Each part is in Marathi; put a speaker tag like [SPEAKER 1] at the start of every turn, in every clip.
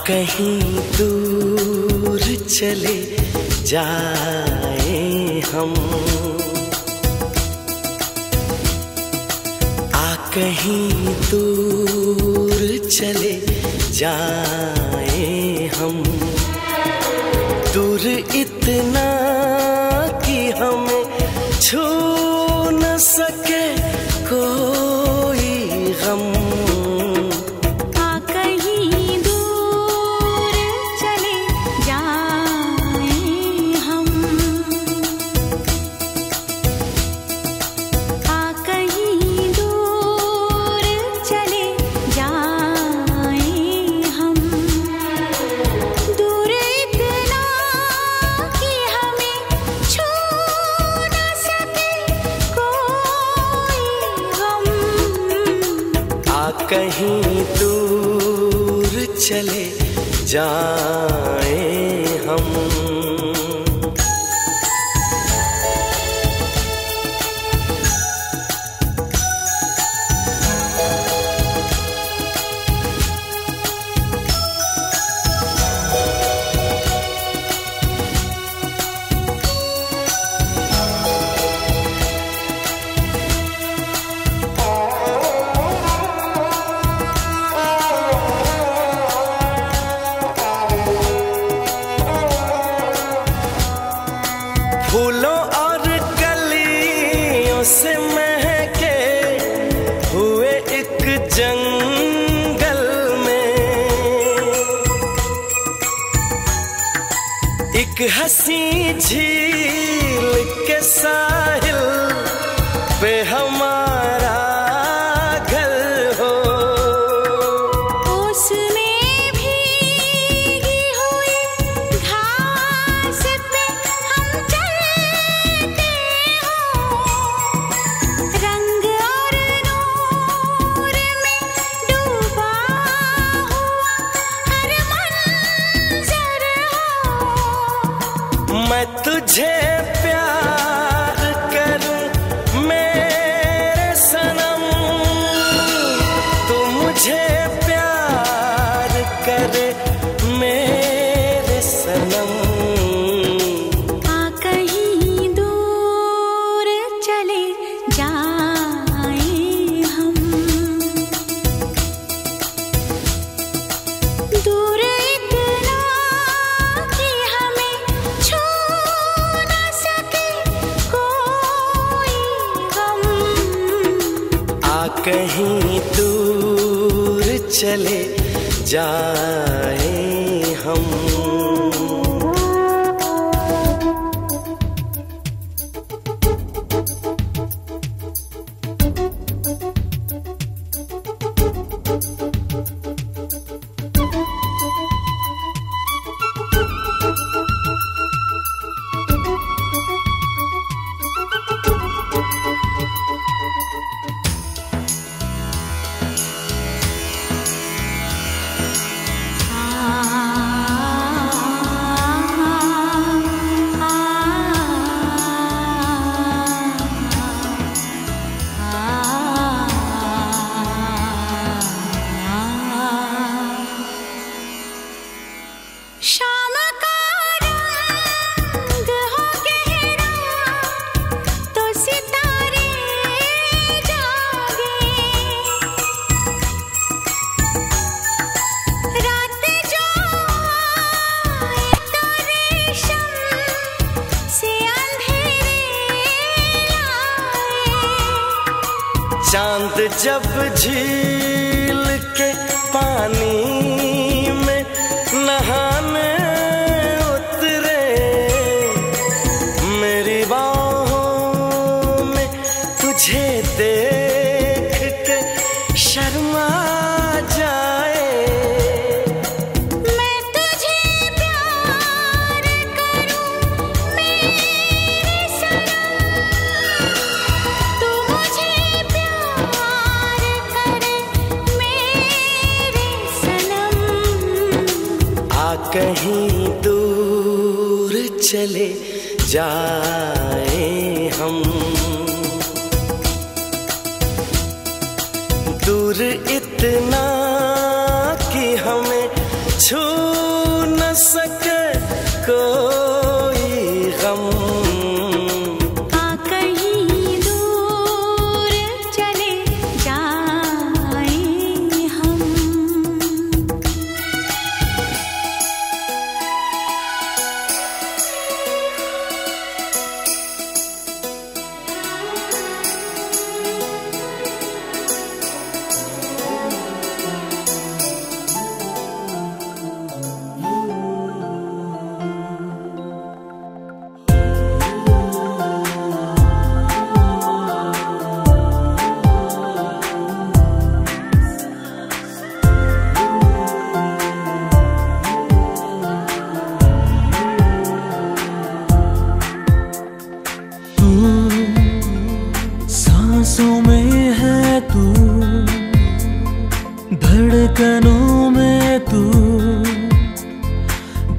[SPEAKER 1] कहीं दूर चले जाए हम, कहीं दूर चले जाए हम, दूर इतना कि हमें छू न सके कोई गम। कहीं दूर चले जाए हम। फूलों और कलियों से महके हुए एक जंगल में, एक हंसी झील के साहिल पे हमारा घर हो।
[SPEAKER 2] उसमें भीगी हुई घास पे हम चलते हो, रंग और नूर में डूबा हुआ हर मंजर हो।
[SPEAKER 1] मैं तुझे प्यार करूं मेरे सनम, तू मुझे प्यार करे मेरे सनम।
[SPEAKER 2] कहीं दूर चले जाए हम, दूर इतना कि हमें छू न सके कोई गम।
[SPEAKER 1] कहीं दूर चले जाए हम।
[SPEAKER 2] शाम का रंग हो गहरा तो सितारे जागे, रात जो आए तो रेशम से अंधेरे लाए।
[SPEAKER 1] चांद जब झील के पानी में नहाने उतरे, मेरी बाहों में तुझे देख के शर्मा जाए। कहीं दूर चले जाए हम, दूर इतना कि हमें छू न सके कोई गम।
[SPEAKER 3] सांसों में है तू, धडकनों में तू,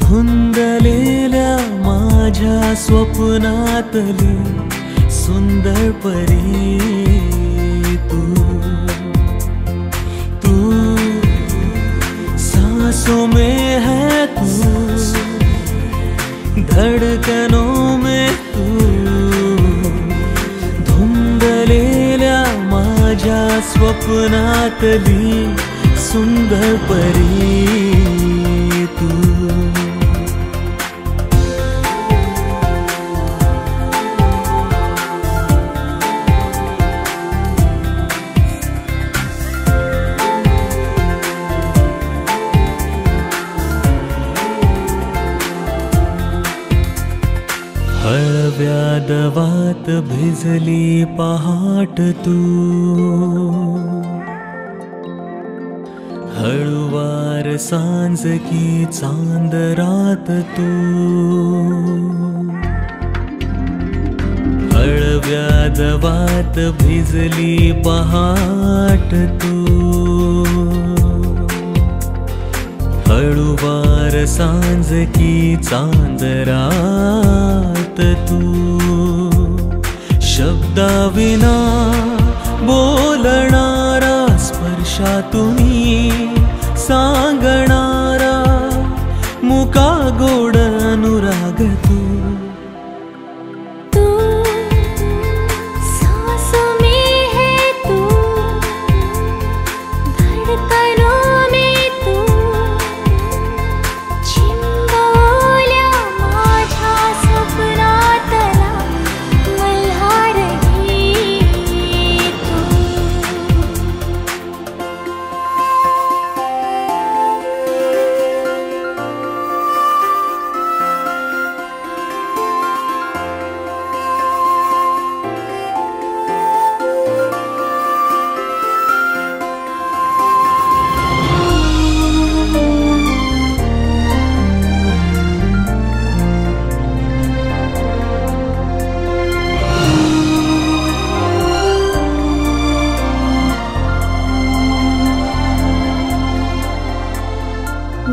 [SPEAKER 3] धुंदलेल्या माझ्या स्वप्नातली सुंदर परी तू। तू सांसों में है तू, धडकनों में तू, धुंदलेल्या माझ्या स्वप्नातली सुंदर परी तू। हळव्या दवात भिजली पहाट तू, हळुवार सांज की चांद रात तू। हळव्या दवात भिजली पहाट तू, हळुवार सांज की चांद रात तू। शब्दाविना बोलणारा स्पर्शातुनी सांगणारा मुका गोड अनुराग तू।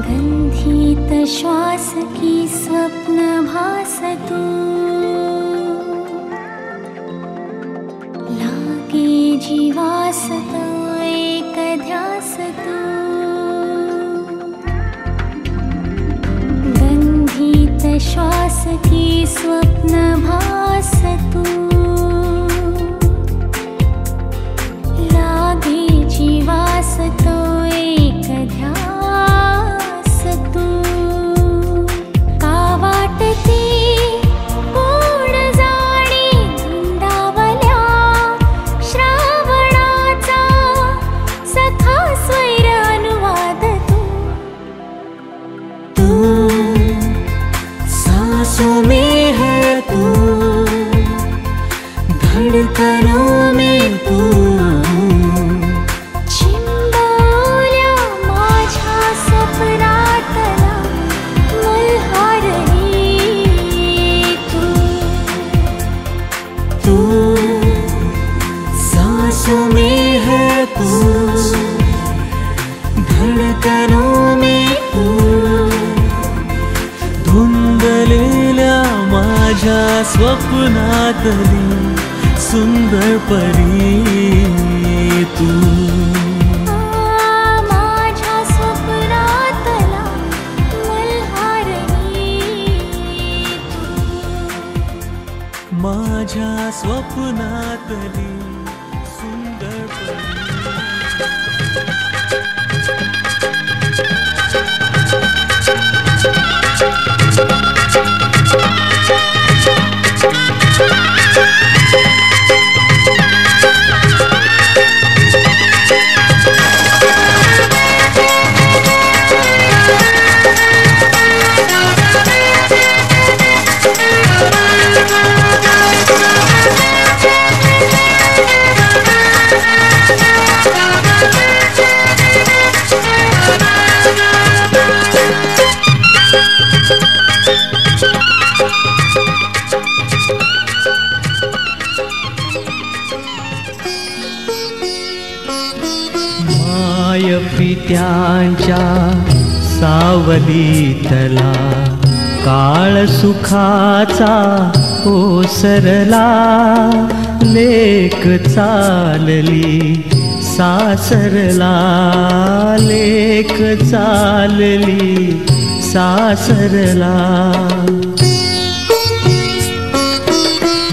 [SPEAKER 2] गंधित श्वास की स्वप्न भास तू, लागे जीवास तो एक ध्यास तू। गंधित श्वास की स्वप्न भास तू, लागे जीवास तो एक ध्यास तू। का वाटती कोण जाणी धुंदावल्या श्रावणाचा सखा स्वैर अनुवाद तू।
[SPEAKER 3] तू सांसों में है तू, धड़कनों में तू, सांसों में है तू, धड़कनों में तू, माझ्या स्वप्नातली सुंदर परी तू.
[SPEAKER 2] माझ्या स्वप्नातला मल्हारणी तू.
[SPEAKER 3] माझ्या स्वप्नातली सुंदर परी. पित्यांच्या सावलीतला काळ सुखाचा ओसरला. लेक चालली सासरला, लेक चालली सासरला.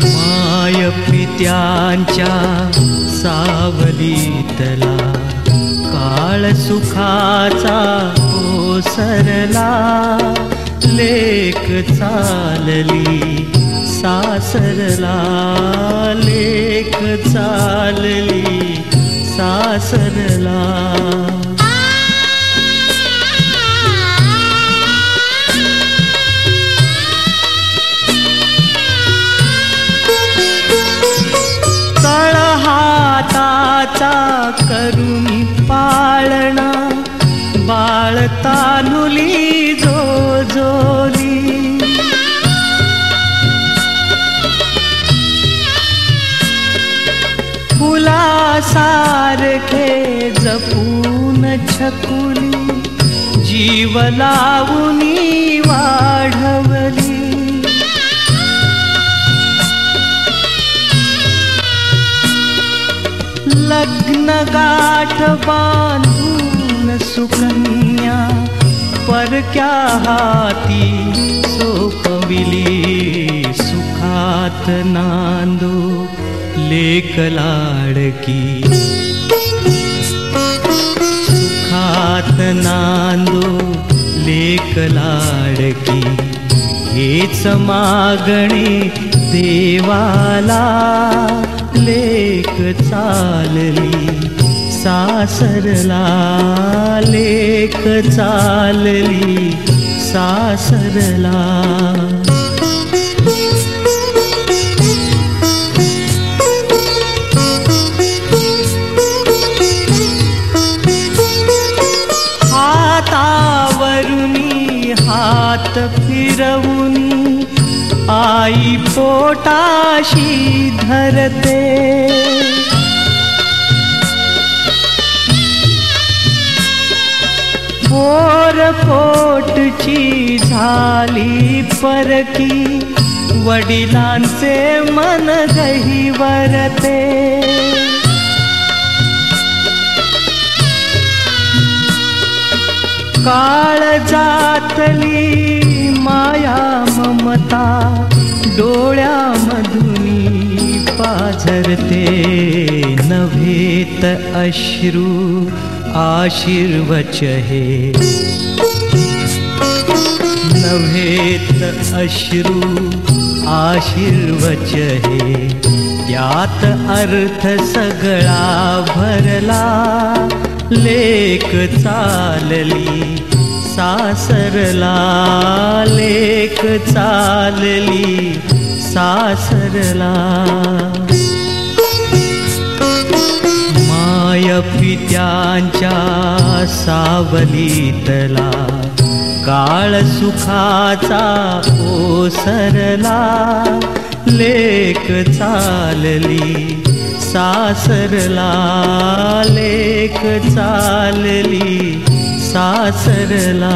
[SPEAKER 3] माय पित्यांच्या सावलीतला काळ सुखाचा ओसरला. लेक चालली सासरला, लेक चालली सासरला. तळहाताचा करुणी पाळणा बाळ तानुली जोजोली. फुलासारखे जपून छकुली जीव लावुनी वाढवली. लग्न गाठ बांधून सुकन्या परक्या हाती सोपविली. सुखात नांदो लेक लाडकी, सुखात नांदो लेक लाडकी. हेच मागणे देवाला. लेक चालली सासरला, लेक चालली सासरला. हातावरुनी हात फिरवुनी आई पोटाशी धरते. पोर पोटची झाली परकी वडिलांचे मन गहिवरते. काळजातली माया ममता डोळ्यामधुनी पाझरते. नभेत अश्रू आशीर्वच हे, नभेत अश्रू आशीर्वच हे. त्यात अर्थ सगळा भरला. लेक चालली सासरला, लेक चालली सासरला. माय पित्यांच्या सावलीतला काळ सुखाचा ओसरला. लेक चालली सासरला, लेक चालली सासरला.